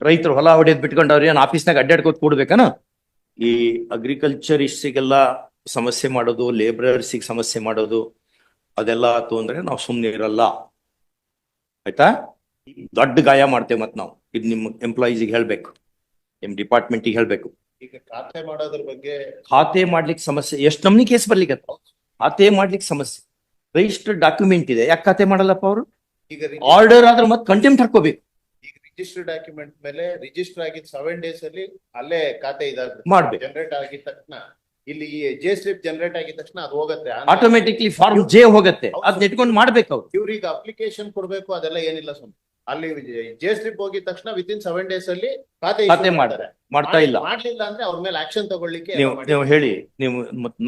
ರೈತರು ಹೊಲ ಹೊಡೆದ್ ಬಿಟ್ಕೊಂಡು ಅವ್ರು ಏನ್ ಆಫೀಸ್ನಾಗ ಅಡ್ಡಾಡ್ಕೋತ ಕೂಡ್ಬೇಕನ? ಈ ಅಗ್ರಿಕಲ್ಚರಿಸ್ಟಿಗೆಲ್ಲ ಸಮಸ್ಯೆ ಮಾಡೋದು, ಲೇಬರರ್ಸಿಗೆ ಸಮಸ್ಯೆ ಮಾಡೋದು ಅದೆಲ್ಲ ಆತು ಅಂದ್ರೆ ನಾವು ಸುಮ್ನೆ ಇರಲ್ಲ, ಆಯ್ತಾ? ದೊಡ್ಡ ಗಾಯ ಮಾಡ್ತೇವೆ ಮತ್ ನಾವು. ಇದು ನಿಮ್ ಎಂಪ್ಲಾಯೀಸಿಗೆ ಹೇಳ್ಬೇಕು, ನಿಮ್ ಡಿಪಾರ್ಟ್ಮೆಂಟಿಗೆ ಹೇಳ್ಬೇಕು. ಈಗ ಖಾತೆ ಮಾಡೋದ್ರ ಬಗ್ಗೆ ಖಾತೆ ಮಾಡ್ಲಿಕ್ಕೆ ಸಮಸ್ಯೆ, ಎಷ್ಟು ನಮ್ನಿ ಕೇಸ್ ಬರ್ಲಿಕ್ಕೆ ಖಾತೆ ಮಾಡ್ಲಿಕ್ಕೆ ಸಮಸ್ಯೆ. ರಿಜಿಸ್ಟರ್ಡ್ ಡಾಕ್ಯುಮೆಂಟ್ ಇದೆ, ಯಾಕೆ ಖಾತೆ ಮಾಡಲ್ಲಪ್ಪ ಅವರು? ಈಗ ಆರ್ಡರ್ ಆದ್ರೆ ಮತ್ತೆ ಕಂಟೆಂಪ್ಟ್ ಹಾಕೋಬೇಕು. ಈಗ ರಿಜಿಸ್ಟರ್ಡ್ ಡಾಕ್ಯುಮೆಂಟ್ ಮೇಲೆ ರಿಜಿಸ್ಟರ್ ಆಗಿದ್ 7 days ಅಲ್ಲಿ ಅಲ್ಲೇ ಖಾತೆ ಮಾಡ್ಬೇಕು. ಜನರೇಟ್ ಆಗಿದ ತಕ್ಷಣ ಇಲ್ಲಿ ಜೆ ಸ್ಲಿಪ್ ಜನರೇಟ್ ಆಗಿದ ತಕ್ಷಣ ಅದು ಹೋಗುತ್ತೆ, ಆಟೋಮೆಟಿಕ್ಲಿ ಫಾರ್ಮ್ ಜೆ ಹೋಗುತ್ತೆ, ಅದನ್ನ ಇಟ್ಕೊಂಡು ಮಾಡ್ಬೇಕು ಅವ್ರು. ಇವ್ರಿಗೆ ಅಪ್ಲಿಕೇಶನ್ ಕೊಡ್ಬೇಕು, ಅದೆಲ್ಲ ಏನಿಲ್ಲ ಸ್ವಾಮಿ. ಅಲ್ಲಿ ಜೆ ಸ್ಲಿಪ್ ಹೋಗಿದ ತಕ್ಷಣ ವಿತಿನ್ 7 days ಅಲ್ಲಿ ಖಾತೆ ಮಾಡ್ತಾ ಇಲ್ಲ. ಮಾಡ್ಲಿಲ್ಲ ಅಂದ್ರೆ ಅವ್ರ ಮೇಲೆ ಆಕ್ಷನ್ ತಗೊಳ್ಳಿಕ್ಕೆ ನೀವು ಹೇಳಿ, ನೀವು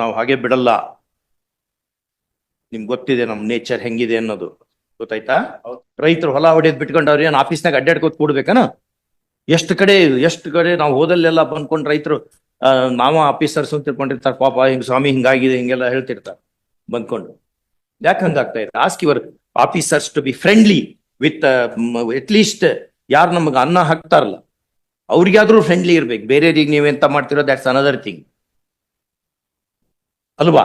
ನಾವು ಹಾಗೆ ಬಿಡಲ್ಲ. ನಿಮ್ಗೆ ಗೊತ್ತಿದೆ ನಮ್ ನೇಚರ್ ಹೆಂಗಿದೆ ಅನ್ನೋದು, ಗೊತ್ತಾಯ್ತಾ? ರೈತರು ಹೊಲ ಹೊಡೆದ್ ಬಿಟ್ಕೊಂಡು ಅವ್ರು ಏನ್ ಆಫೀಸ್ನಾಗ ಅಡ್ಡಾಡ್ಕೋತ ಕೂಡ್ಬೇಕನ? ಎಷ್ಟು ಕಡೆ ನಾವು ಹೋದಲ್ಲೆಲ್ಲ ಬಂದ್ಕೊಂಡು ರೈತರು ನಾವ ಆಫೀಸರ್ಸ್ ಅಂತ ತಿಳ್ಕೊಂಡಿರ್ತಾರೆ. ಪಾಪ ಹಿಂಗ್ ಸ್ವಾಮಿ ಹಿಂಗಾಗಿದೆ ಹಿಂಗೆಲ್ಲ ಹೇಳ್ತಿರ್ತಾರೆ ಬಂದ್ಕೊಂಡು. ಯಾಕೆ ಹಂಗಾಗ್ತಾ ಇದೆ? Ask your officers to be friendly with at least ಯಾರು ನಮ್ಗೆ ಅನ್ನ ಹಾಕ್ತಾರಲ್ಲ ಅವ್ರಿಗಾದ್ರೂ ಫ್ರೆಂಡ್ಲಿ ಇರ್ಬೇಕು. ಬೇರೆಯವ್ರಿಗೆ ನೀವೆಂತ ಮಾಡ್ತಿರೋ ದಟ್ಸ್ ಅನದರ್ ಥಿಂಗ್ ಅಲ್ವಾ?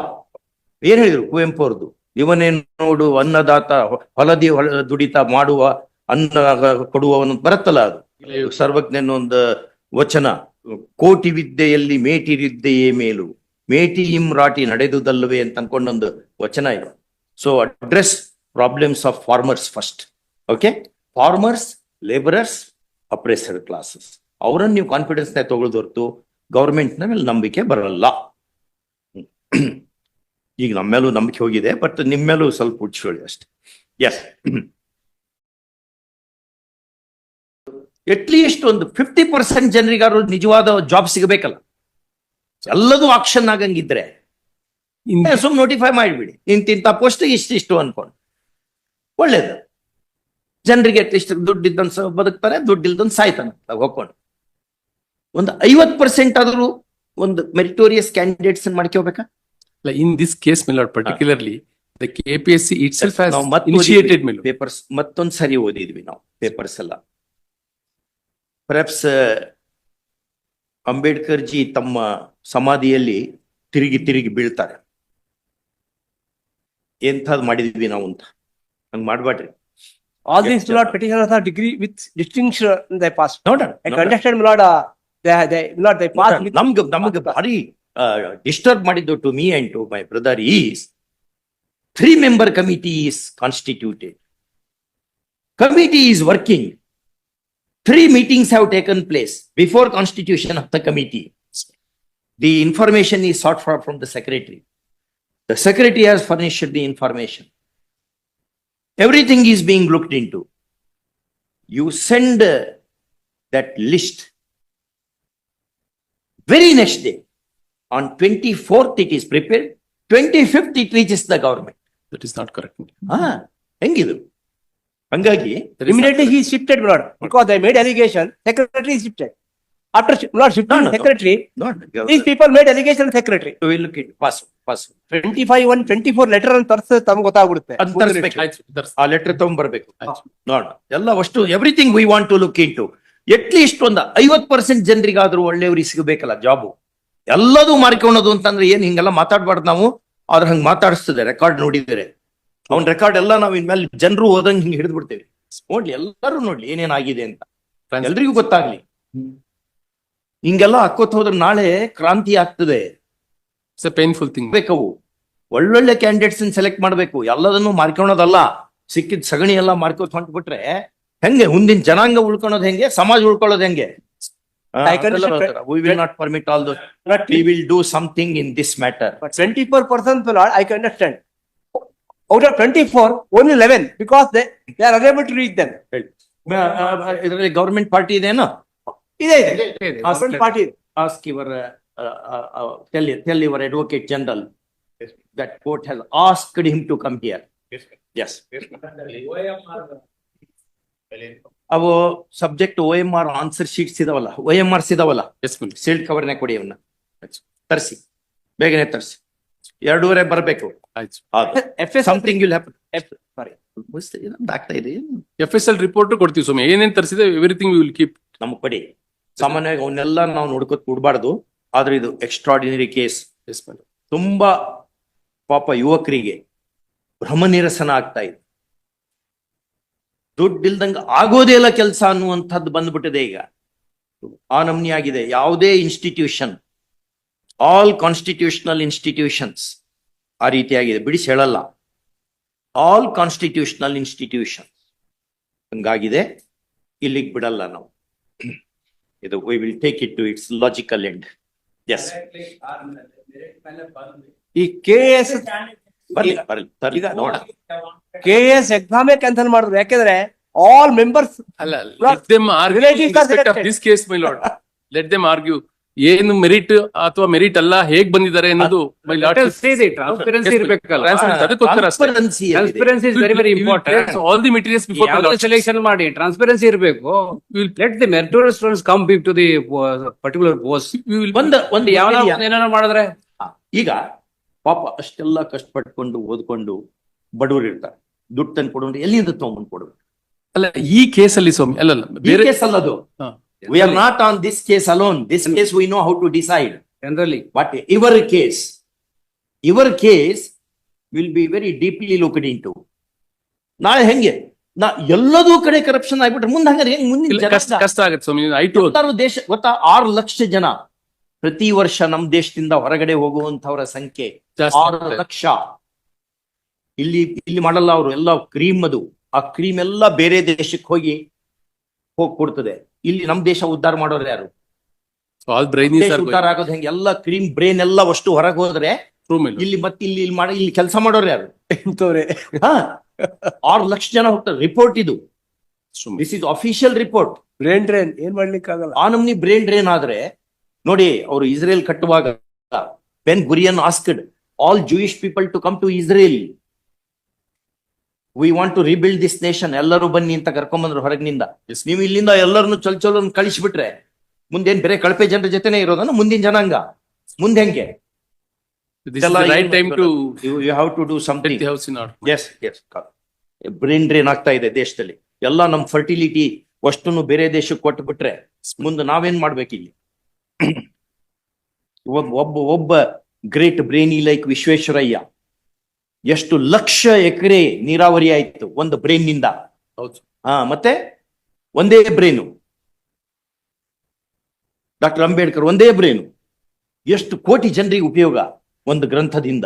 ಏನ್ ಹೇಳಿದ್ರು ಕುವೆಂಪು ಅವ್ರದ್ದು? ಇವನೇ ನೋಡು ಅನ್ನದಾತ, ಹೊಲ ದುಡಿತ ಮಾಡುವ ಅನ್ನ ಕೊಡುವವನು ಬರುತ್ತಲ್ಲ, ಅದು ಸರ್ವಜ್ಞನ ಒಂದು ವಚನ. ಕೋಟಿ ವಿದ್ಯೆಯಲ್ಲಿ ಮೇಟಿರಿದ್ದೆಯೇ ಮೇಲು, ಮೇಟಿಯಿಂ ರಾಟಿ ನಡೆದುದಲ್ಲವೇ ಅಂತ ಅನ್ಕೊಂಡೊಂದು ವಚನ ಇದೆ. So address problems of farmers first. Okay, farmers, labourers, oppressor classes, ಅವರನ್ನು ನೀವು ಕಾನ್ಫಿಡೆನ್ಸ್ ನ ತಗೊಳ್ದು ಹೊರತು ಗೌರ್ಮೆಂಟ್ ನ ಮೇಲೆ ನಂಬಿಕೆ ಬರಲ್ಲ. ಈಗ ನಮ್ಮ ಮೇಲೂ ನಂಬಿಕೆ ಹೋಗಿದೆ, ಬಟ್ ನಿಮ್ಮ ಮೇಲೂ ಸ್ವಲ್ಪ ಹುಡ್ಸ್ಕೊಳ್ಳಿ ಅಷ್ಟೇ. ಎಸ್, ಅಟ್ಲೀಸ್ಟ್ ಒಂದು 50% ಜನರಿಗಾರು ನಿಜವಾದ ಜಾಬ್ ಸಿಗಬೇಕಲ್ಲ. ಎಲ್ಲದೂ ಆಕ್ಷನ್ ಆಗಂಗಿದ್ರೆ ಸುಮ್ ನೋಟಿಫೈ ಮಾಡಿಬಿಡಿ, ಇಂತಿಂತ ಪೋಸ್ಟ್ ಇಷ್ಟಿಷ್ಟು ಅನ್ಕೊಂಡು ಒಳ್ಳೇದು. ಜನರಿಗೆ ಅಟ್ಲೀಸ್ಟ್ ದುಡ್ಡಿದ್ದಂತ ಬದುಕ್ತಾರೆ, ದುಡ್ಡಿಲ್ದೊಂದು ಸಾಯ್ತಾನೆ ಹೋಗ್ಕೊಂಡು. ಒಂದು 50% ಆದ್ರೂ ಒಂದು ಮೆರಿಟೋರಿಯಸ್ ಕ್ಯಾಂಡಿಡೇಟ್ಸ್ ಮಾಡ್ಕೋಬೇಕಾ? In this case, my lord, particularly the KPSC itself has initiated papers. ಮತ್ತೊಂದು ಸರಿ ಓದಿದ್ವಿ ನಾವು ಪೇಪರ್ಸ್ ಎಲ್ಲ. ಪರ್ಹ್ಯಾಪ್ಸ್ ಅಂಬೇಡ್ಕರ್ ಜಿ ತಮ್ಮ ಸಮಾಧಿಯಲ್ಲಿ ತಿರುಗಿ ಬೀಳ್ತಾರೆ. ಎಂಥದ್ದು ಮಾಡಿದ್ವಿ ನಾವು ಅಂತ ಹಂಗ್ ಮಾಡ್ಬೇಡ್ರಿ. All these my lord petitioners are degree with distinction they passed. ನೋಡೋಣ, I understand my lord, they passed with ನಮ್ಗೆ ಭಾರಿ ಡಿಸ್ಟರ್ಬ್ ಮಾಡಿದ್ದು to me and to my brother is 3-member committee is constituted. Committee is working. 3 meetings have taken place before constitution of the committee. The information is sought for from the secretary. The secretary has furnished the information. Everything is being looked into. You send that list. Very next day, on 24th it is prepared, 25th it reaches the government. That is not correct. ಹೆಂಗಿದು? ಹಂಗಾಗಿ immediately he shifted my lord, because they made allegation, secretary is shifted. After lord shifting secretary, these people made allegation secretary. we look at pass 25/1/24 letter ಅಂತ ತಮ್ಗೆ ಗೊತ್ತಾಗ್ಬಿಡುತ್ತೆ. ಆ letter ತಗೊಂಡ್ಬರ್ಬೇಕು. ನೋಡ ಎಲ್ಲ ಅಷ್ಟು everything we want to look in to. At least ಒಂದು 50% ಜನರಿಗಾದ್ರೂ ಒಳ್ಳೆಯವ್ರಿಗೆ ಸಿಗಬೇಕಲ್ಲ job. ಎಲ್ಲದೂ ಮಾರ್ಕೊಳ್ಳೋದು ಅಂತಂದ್ರೆ ಏನ್ ಹಿಂಗೆಲ್ಲ ಮಾತಾಡ್ಬಾರ್ದು ನಾವು. ಅವ್ರ ಹಂಗ್ ಮಾತಾಡಿಸ್ತದೆ, ರೆಕಾರ್ಡ್ ನೋಡಿದರೆ ಅವ್ನ ರೆಕಾರ್ಡ್ ಎಲ್ಲ ನಾವ್ ಇನ್ಮೇಲೆ ಜನರು ಓದಂಗ್ ಹಿಂಗ್ ಹಿಡಿದು ಬಿಡ್ತೇವೆ. ನೋಡ್ಲಿ, ಎಲ್ಲರೂ ನೋಡ್ಲಿ ಏನೇನಾಗಿದೆ ಅಂತ, ಎಲ್ರಿಗೂ ಗೊತ್ತಾಗ್ಲಿ. ಹಿಂಗೆಲ್ಲ ಹಾಕೋತ್ ಹೋದ್ರೆ ನಾಳೆ ಕ್ರಾಂತಿ ಆಗ್ತದೆ. It's a painful thing. ಬೇಕವು ಒಳ್ಳೊಳ್ಳೆ ಕ್ಯಾಂಡಿಡೇಟ್ಸ್ ಸೆಲೆಕ್ಟ್ ಮಾಡ್ಬೇಕು. ಎಲ್ಲದನ್ನು ಮಾರ್ಕೊಳೋದಲ್ಲ, ಸಿಕ್ಕಿದ್ ಸಗಣಿ ಎಲ್ಲ ಮಾರ್ಕೋತ್ ಹೊಂಟ್ಬಿಟ್ರೆ ಹೆಂಗೆ ಮುಂದಿನ ಜನಾಂಗ ಉಳ್ಕೊಳೋದು ಹೆಂಗೆ, ಸಮಾಜ ಉಳ್ಕೊಳ್ಳೋದು ಹೆಂಗೆ? We will not permit all those. We will do something in this matter. But 24% my lord, I can understand. Out of 24, only 11, because they are unable to reach them. ಇದರಲ್ಲಿ ಗವರ್ಮೆಂಟ್ ಪಾರ್ಟಿ ಇದೆನೋ? ಇದೆ government party. Ask your tell your advocate general that court has asked him to come here. Yes. ಅವು subject OMR answer sheets ಇದಾವಲ್ಲ, OMRs ಇದಾವಲ್ಲ, sealed ಕವರ್ನ ಕೊಡಿ, ಅವನ್ನ ತರಿಸಿ, ಬೇಗನೆ ತರಿಸಿ. 2:30 ಬರಬೇಕು. Something will happen. ಸಾರಿ, ಆಗ್ತಾ ಇದೆ. FSL ರಿಪೋರ್ಟ್ ಕೊಡ್ತೀವಿ ಸ್ವಾಮಿ, ಏನೇನ್ ತರಿಸಿದೆ ಎವ್ರಿಥಿಂಗ್ ವಿ ವಿಲ್ ಕೀಪ್ ನಮ್ಗ್ ಕೊಡಿ. ಸಾಮಾನ್ಯವಾಗಿ ಅವನ್ನೆಲ್ಲ ನಾವು ನೋಡ್ಕೊತ ಕೂಡ್ಬಾರ್ದು. ಆದ್ರೆ ಇದು extraordinary case. Yes, my lord. ತುಂಬಾ ಪಾಪ ಯುವಕರಿಗೆ ಭ್ರಮ ನಿರಸನ ಆಗ್ತಾ ಇದೆ. ದುಡ್ಡಿಲ್ದಂಗ ಆಗೋದೇ ಇಲ್ಲ ಕೆಲಸ ಅನ್ನುವಂಥದ್ದು ಬಂದ್ಬಿಟ್ಟಿದೆ ಈಗ. ಆ ನಮ್ನಿ ಆಗಿದೆ. ಯಾವುದೇ ಇನ್ಸ್ಟಿಟ್ಯೂಷನ್, ಆಲ್ ಕಾನ್ಸ್ಟಿಟ್ಯೂಷನಲ್ ಇನ್ಸ್ಟಿಟ್ಯೂಷನ್ಸ್ ಆ ರೀತಿಯಾಗಿದೆ. ಬಿಡಿಸಿ ಹೇಳಲ್ಲ, ಆಲ್ ಕಾನ್ಸ್ಟಿಟ್ಯೂಷನಲ್ ಇನ್ಸ್ಟಿಟ್ಯೂಷನ್ಸ್ ಹಂಗಾಗಿದೆ. ಇಲ್ಲಿಗೆ ಬಿಡಲ್ಲ ನಾವು. ಇದು we will take it to its logical end. Yes, ಈ KS ಬರ್ಲಿ ಬರ್ಲಿ ಈಗ ನೋಡ. KS ಎಕ್ಸಾಮೇ ಕ್ಯಾನ್ಸಲ್ ಮಾಡಿದ್ರು. ಯಾಕೆಂದ್ರೆ ಆಲ್ ಮೆಂಬರ್ಸ್ ಅಲ್ಲ, let them argue in relatives are respect of selected. this case, my lord. Let them argue. ಏನು ಮೆರಿಟ್ ಅಥವಾ ಮೆರಿಟ್ ಅಲ್ಲ, ಹೇಗ್ ಬಂದಿದ್ದಾರೆ ಅನ್ನೋದು my lord. ಟ್ರಾನ್ಸ್ಪರೆನ್ಸಿ ಇರ್ಬೇಕಲ್ಲ. ಅದಕ್ಕೋಸ್ಕರ ಅಷ್ಟೇ. Transparency ಇದೆ. Transparency is very very We will important. place all the materials before my ಯಾವ್ದು lord. ಸೆಲೆಕ್ಷನ್ ಮಾಡಿ ಟ್ರಾನ್ಸ್ಪರೆನ್ಸಿ ಇರಬೇಕು. Let the meritorious students come to the particular post. We will ಒಂದು ಯಾವ ಯಾವ ಏನಾರ ಮಾಡಿದ್ರೆ ಈಗ ಪಾಪ ಅಷ್ಟೆಲ್ಲ ಕಷ್ಟಪಟ್ಕೊಂಡು ಓದ್ಕೊಂಡು ಬಡವರು ಇರ್ತಾರೆ. ದುಡ್ಡು ತಂದು ಕೊಡೋರು ಎಲ್ಲಿಂದ ತಗೊಂಡ್ಬಂದು ಕೊಡ್ಬೇಕು? ಅಲ್ಲ, ಈ ಕೇಸಲ್ಲಿ ಸ್ವಾಮಿ ಅಲ್ಲಲ್ಲ ಈ ಬೇರೆ ಕೇಸ್ ಅಲ್ಲದು. ಹಾ. We are not on this case alone. This case we know how to decide. Generally But your case will be very deeply looked into. ನಾಳೆ ಹೆಂಗೆ ಎಲ್ಲದೂ ಕಡೆ ಕರಪ್ಷನ್ ಆಗ್ಬಿಟ್ರೆ ಮುಂದೆ ಹಂಗಾರೆ ಹೆಂಗ್ ಮುಂದಿನ ಇಲ್ಲ, ಕಷ್ಟ ಜನ? ಕಷ್ಟ ಆಗತ್ತೆ ಸ್ವಾಮಿ. I told. ಎಲ್ಲರೂ ದೇಶ ಗೊತ್ತಾ, 6 ಲಕ್ಷ ಜನ ಪ್ರತಿ ವರ್ಷ ನಮ್ ದೇಶದಿಂದ ಹೊರಗಡೆ ಹೋಗುವಂತವರ ಸಂಖ್ಯೆ ಜಾಸ್ತಿ 6 ಲಕ್ಷ. ಇಲ್ಲಿ ಮಾಡಲ್ಲ ಅವರು ಎಲ್ಲ ಕ್ರೀಮ್. ಅದು ಆ ಕ್ರೀಮ್ ಎಲ್ಲ ಬೇರೆ ದೇಶಕ್ಕೆ ಹೋಗಿ ಕೊಡ್ತದೆ. ಇಲ್ಲಿ ನಮ್ ದೇಶ ಉದ್ಧಾರ ಮಾಡೋರು ಯಾರು? All brainees ದೇಶ are ಉದ್ಧಾರ going. ಆಗೋದು ಹೆಂಗೆ? ಎಲ್ಲ ಕ್ರೀಮ್ ಬ್ರೇನ್ ಎಲ್ಲ ಅಷ್ಟು ಹೊರಗೆ ಹೋದ್ರೆ True, my lord. ಇಲ್ಲಿ ಮತ್ತೆ ಇಲ್ಲಿ ಕೆಲಸ ಮಾಡೋರು ಯಾರು? ಇಂಥವ್ರೆ. ಹಾ, 6 ಲಕ್ಷ ಜನ ಹೋಗ್ತಾರೆ. ರಿಪೋರ್ಟ್ ಇದು. True, my lord. This is official report. Brain drain ಏನ್ ಮಾಡ್ಲಿಕ್ಕೆ ಆಗಲ್ಲ. ಆ ನಮ್ನಿ ಬ್ರೇನ್ ಡ್ರೈನ್ ಆದ್ರೆ ನೋಡಿ, ಅವರು ಇಸ್ರೇಲ್ ಕಟ್ಟುವಾಗ Ben Gurion asked all Jewish people to come to Israel. We want to rebuild this nation. ಎಲ್ಲರೂ ಬನ್ನಿ ಅಂತ ಕರ್ಕೊಂಡ್ಬಂದ್ರು ಹೊರಗಿನಿಂದ. Yes. ನೀವು ಇಲ್ಲಿಂದ ಎಲ್ಲರನ್ನು ಚೊಲ್ ಕಳಿಸ್ಬಿಟ್ರೆ ಮುಂದೇನ್ ಬೇರೆ ಕಳಪೆ ಜನರ ಜೊತೆನೆ ಇರೋದನ್ನ ಮುಂದಿನ ಜನಾಂಗ ಮುಂದೆ ಹೆಂಗೆ? This is the right time to you have to do get something. the house in order. Yes brain drain ಆಗ್ತಾ ಇದೆ ದೇಶದಲ್ಲಿ. ಎಲ್ಲ ನಮ್ ಫರ್ಟಿಲಿಟಿ ಅಷ್ಟನ್ನು ಬೇರೆ ದೇಶಕ್ಕೆ ಕೊಟ್ಟು ಬಿಟ್ರೆ ಮುಂದೆ ನಾವೇನ್ ಮಾಡ್ಬೇಕಿಲ್ಲಿ? ಒಬ್ಬ ಗ್ರೇಟ್ ಬ್ರೇನಿ ಲೈಕ್ ವಿಶ್ವೇಶ್ವರಯ್ಯ, ಎಷ್ಟು ಲಕ್ಷ ಎಕರೆ ನೀರಾವರಿ ಆಯ್ತು ಒಂದು ಬ್ರೇನ್ ನಿಂದ. ಹೌದು. ಮತ್ತೆ ಒಂದೇ ಬ್ರೇನು. ಡಾಕ್ಟರ್ ಅಂಬೇಡ್ಕರ್ ಒಂದೇ ಬ್ರೇನು. ಎಷ್ಟು ಕೋಟಿ ಜನರಿಗೆ ಉಪಯೋಗ ಒಂದು ಗ್ರಂಥದಿಂದ.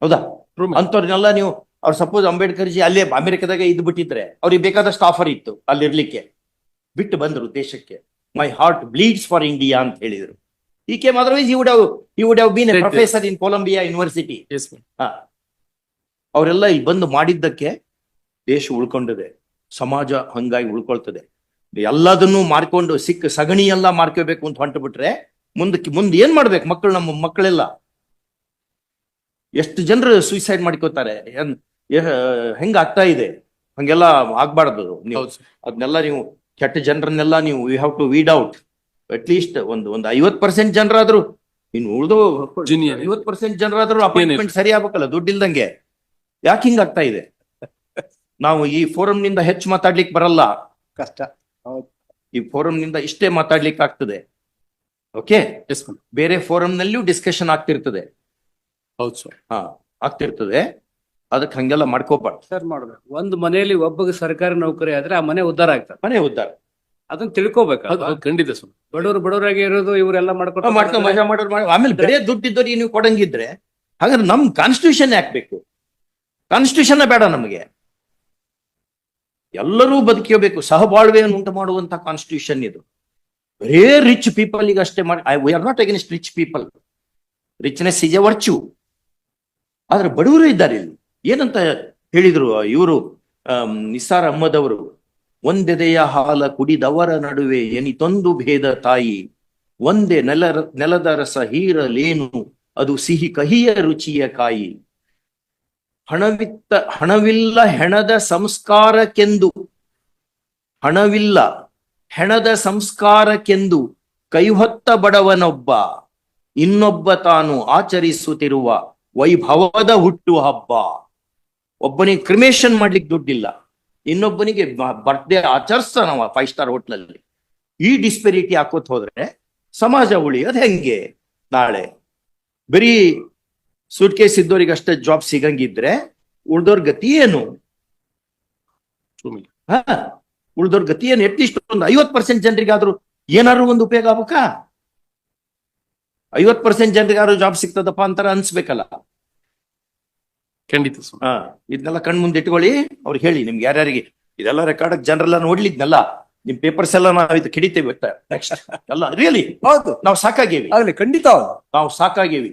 ಹೌದಾ? True, my lord. ಅಂತವ್ರನ್ನೆಲ್ಲ ನೀವು ಅವ್ರು ಸಪೋಸ್ ಅಂಬೇಡ್ಕರ್ ಜಿ ಅಲ್ಲೇ ಅಮೆರಿಕದಾಗ ಇದ್ದು ಬಿಟ್ಟಿದ್ರೆ ಅವ್ರಿಗೆ ಬೇಕಾದಷ್ಟು ಆಫರ್ ಇತ್ತು ಅಲ್ಲಿರ್ಲಿಕ್ಕೆ. ಬಿಟ್ಟು ಬಂದ್ರು ದೇಶಕ್ಕೆ. My heart bleeds for India ಅಂತ ಹೇಳಿದ್ರು. ಈ came otherwise he would have been a Right. professor in Columbia University. Yes, my lord. ಅವರೆಲ್ಲ ಇಲ್ಲಿ ಬಂದು ಮಾಡಿದ್ದಕ್ಕೆ ದೇಶ ಉಳ್ಕೊಂಡಿದೆ, ಸಮಾಜ ಹಂಗಾಗಿ ಉಳ್ಕೊಳ್ತದೆ. ಎಲ್ಲದನ್ನು ಮಾರ್ಕೊಂಡು ಸಿಕ್ಕ ಸಗಣಿ ಎಲ್ಲ ಮಾರ್ಕೋಬೇಕು ಅಂತ ಹೊಂಟು ಬಿಟ್ರೆ ಮುಂದೆ ಏನ್ ಮಾಡ್ಬೇಕು ಮಕ್ಕಳು? ನಮ್ಮ ಮಕ್ಕಳೆಲ್ಲ ಎಷ್ಟು ಜನರು ಸೂಸೈಡ್ ಮಾಡ್ಕೋತಾರೆ. ಹೆಂಗ ಆಗ್ತಾ ಇದೆ? ಹಂಗೆಲ್ಲ ಆಗ್ಬಾರ್ದು. ನೀವು ಹೌದು sir. ಅದನ್ನೆಲ್ಲ ನೀವು ಕೆಟ್ಟ ಜನರನ್ನೆಲ್ಲ ನೀವು you have to weed out. At least ಒಂದು 50% ಜನರಾದ್ರು, ಇನ್ನು ಉಳಿದು Junior. 50% ಜನರಾದ್ರೂ ಅಪಾಯಿಂಟ್ಮೆಂಟ್ ಸರಿ ಆಗ್ಬೇಕಲ್ಲ ದುಡ್ಡಿಲ್ದಂಗೆ. ಯಾಕೆ ಹಿಂಗ ಆಗ್ತಾ ಇದೆ? ನಾವು ಈ ಫೋರಂ ನಿಂದ ಹೆಚ್ಚು ಮಾತಾಡ್ಲಿಕ್ಕೆ ಬರಲ್ಲ. ಕಷ್ಟ. ಈ ಫೋರಂ ನಿಂದ ಇಷ್ಟೇ ಮಾತಾಡ್ಲಿಕ್ಕೆ ಆಗ್ತದೆ. Okay, Yes, my lord. ಬೇರೆ ಫೋರಂ ನಲ್ಲಿಯೂ ಡಿಸ್ಕಷನ್ ಆಗ್ತಿರ್ತದೆ. ಹೌದು sir. ಆಗ್ತಿರ್ತದೆ. ಅದಕ್ಕೆ ಹಂಗೆಲ್ಲ ಮಾಡ್ಕೋಬಾರ್ದು. ಸರ್ ಮಾಡ್ಬೇಕು. ಒಂದು ಮನೆಯಲ್ಲಿ ಒಬ್ಬಗೆ ಸರ್ಕಾರಿ ನೌಕರಿ ಆದ್ರೆ ಆ ಮನೆ ಉದ್ಧಾರ ಆಗ್ತದೆ. ಮನೆ ಉದ್ದಾರ ಅದನ್ನ ತಿಳ್ಕೊಬೇಕು. ಹೌದು, ಹೌದು, ಖಂಡಿತ ಸ್ವಾಮಿ. ಬಡವರಾಗಿ ಇರೋದು ಇವರೆಲ್ಲ ಮಾಡ್ಕೊಂಡು ಮಾಡ್ಕೊಂಡು ಮಜಾ ಮಾಡೋರು ಆಮೇಲೆ ಬೇರೆ ದುಡ್ಡಿದ್ದವ್ರಿಗೆ ನೀವು ಕೊಡಂಗಿದ್ರೆ ಹಾಗಾದ್ರೆ ನಮ್ ಕಾನ್ಸ್ಟಿಟ್ಯೂಷನ್ ಯಾಕಬೇಕು? ಕಾನ್ಸ್ಟಿಟ್ಯೂಷನ್ ಬೇಡ ನಮಗೆ. ಎಲ್ಲರೂ ಬದುಕಬೇಕು, ಸಹಬಾಳ್ವೆಯನ್ನು ಉಂಟು ಮಾಡುವಂತ ಕಾನ್ಸ್ಟಿಟ್ಯೂಷನ್ ಇದು. ಬರೇ ರಿಚ್ ಪೀಪಲ್ ಈಗ ಅಷ್ಟೇ ಮಾಡಿ. We are not against rich people. Richness is A virtue. ಆದ್ರೆ ಬಡವರು ಇದ್ದಾರೆ ಇಲ್ಲಿ. ಏನಂತ ಹೇಳಿದ್ರು ಇವರು ನಿಸಾರ್ ಅಹ್ಮದ್ ಅವರು? ಒಂದೆದೆಯ ಹಾಲ ಕುಡಿದವರ ನಡುವೆ ಎನಿತೊಂದು ಭೇದ ತಾಯಿ, ಒಂದೇ ನೆಲದ ರಸ ಹೀರಲೇನು ಅದು ಸಿಹಿ ಕಹಿಯ ರುಚಿಯ ಕಾಯಿ. ಹಣವಿಲ್ಲ ಹೆಣದ ಸಂಸ್ಕಾರಕ್ಕೆಂದು, ಹಣವಿಲ್ಲ ಹೆಣದ ಸಂಸ್ಕಾರಕ್ಕೆಂದು ಕೈಹೊತ್ತ ಬಡವನೊಬ್ಬ, ಇನ್ನೊಬ್ಬ ತಾನು ಆಚರಿಸುತ್ತಿರುವ ವೈಭವದ ಹುಟ್ಟು ಹಬ್ಬ. ಒಬ್ಬನಿಗೆ ಕ್ರಿಮೇಷನ್ ಮಾಡ್ಲಿಕ್ಕೆ ದುಡ್ಡಿಲ್ಲ, ಇನ್ನೊಬ್ಬನಿಗೆ ಬರ್ತ್ಡೇ ಆಚರಿಸ್ತಾನವ 5 ಸ್ಟಾರ್ ಹೋಟ್ಲಲ್ಲಿ. ಈ ಡಿಸ್ಪೆರಿಟಿ ಹಾಕೋತ್ ಹೋದ್ರೆ ಸಮಾಜ ಉಳಿಯೋದು ಹೆಂಗೆ? ನಾಳೆ ಬರೀ ಸೂಟ್ ಕೇಸ್ ಇದ್ದವ್ರಿಗೆ ಅಷ್ಟೇ ಜಾಬ್ ಸಿಗಂಗಿದ್ರೆ ಉಳ್ದೋರ್ ಗತಿ ಏನು? ಉಳ್ದೋರ್ ಗತಿ ಏನು? ಅಟ್ಲೀಸ್ಟ್ ಒಂದು 50% ಜನರಿಗಾದ್ರೂ ಏನಾದ್ರು ಒಂದು ಉಪಯೋಗ ಆಗ್ಬೇಕಾ? 50% ಜನರಿಗಾದ್ರೂ ಜಾಬ್ ಸಿಗ್ತದಪ್ಪ ಅಂತಾರ ಅನ್ಸ್ಬೇಕಲ್ಲ. ಖಂಡಿತ ಸ್ವಾಮಿ. ಇದನ್ನೆಲ್ಲ ಕಣ್ ಮುಂದೆ ಇಟ್ಕೊಳ್ಳಿ. ಅವ್ರಿಗೆ ಹೇಳಿ, ನಿಮ್ಗೆ ಯಾರ್ಯಾರಿಗೆ ಇದೆಲ್ಲ ರೆಕಾರ್ಡ್ ಜನರೆಲ್ಲ ನೋಡ್ಲಿದ್ನಲ್ಲ, ನಿಮ್ ಪೇಪರ್ಸ್ ಎಲ್ಲ ನಾವು ಇದು ಕಿಡಿತೇವೆ ನೆಕ್ಸ್ಟ್ ಎಲ್ಲ. ರಿಯಲಿ ಹೌದು, ನಾವು ಸಾಕಾಗೇವಿ, ಆಗ್ಲಿ, ಖಂಡಿತ ಹೌದು. ನಾವು ಸಾಕಾಗೇವಿ.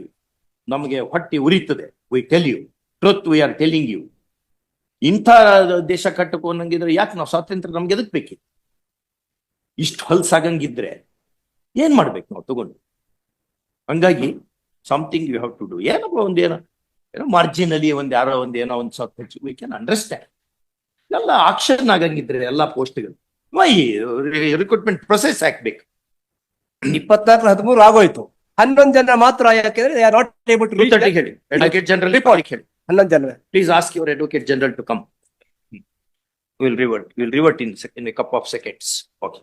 ನಮಗೆ ಹೊಟ್ಟಿ ಉರಿತದೆ. We tell you truth, we are telling you. ಇಂಥ ದೇಶ ಕಟ್ಟಬೇಕು ಅನ್ನಂಗಿದ್ರೆ ಯಾಕೆ ನಾವು ಸ್ವಾತಂತ್ರ್ಯ ನಮ್ಗೆ ಎದಕ್ ಬೇಕಿತ್ತು? ಇಷ್ಟು ಹೊಲ್ಸಾಗಂಗಿದ್ರೆ ಏನ್ ಮಾಡ್ಬೇಕು ನಾವು ತಗೊಂಡು? ಹಂಗಾಗಿ something you have to do. ಏನಪ್ಪ ಒಂದೇನೋ ಮಾರ್ಜಿನಲಿ ಯಾರೋ ಏನೋ ಒಂದು ಸ್ವಲ್ಪ ಹೆಚ್ಚು, ವಿ ಕ್ಯಾನ್ ಅಂಡರ್ಸ್ಟ್ಯಾಂಡ್. ಎಲ್ಲ ಆಕ್ಷನ್ ಆಗಂಗಿದ್ರೆ ಎಲ್ಲ ಪೋಸ್ಟ್ಗಳು ವೈ ರಿಕ್ರೂಟ್ಮೆಂಟ್ ಪ್ರೊಸೆಸ್ ಹಾಕ್ಬೇಕು. 24-13 ಆಗೋಯ್ತು. 11 ಜನ ಮಾತ್ರ, ಯಾಕೆಂದ್ರೆ they are not able to reach that. ಹೇಳಿ ಅಡ್ವೊಕೇಟ್ ಜನರಲ್ ಹೇಳಿ, 11 ಜನ. Please ask your advocate general to come. Will revert in a cup of seconds. Okay.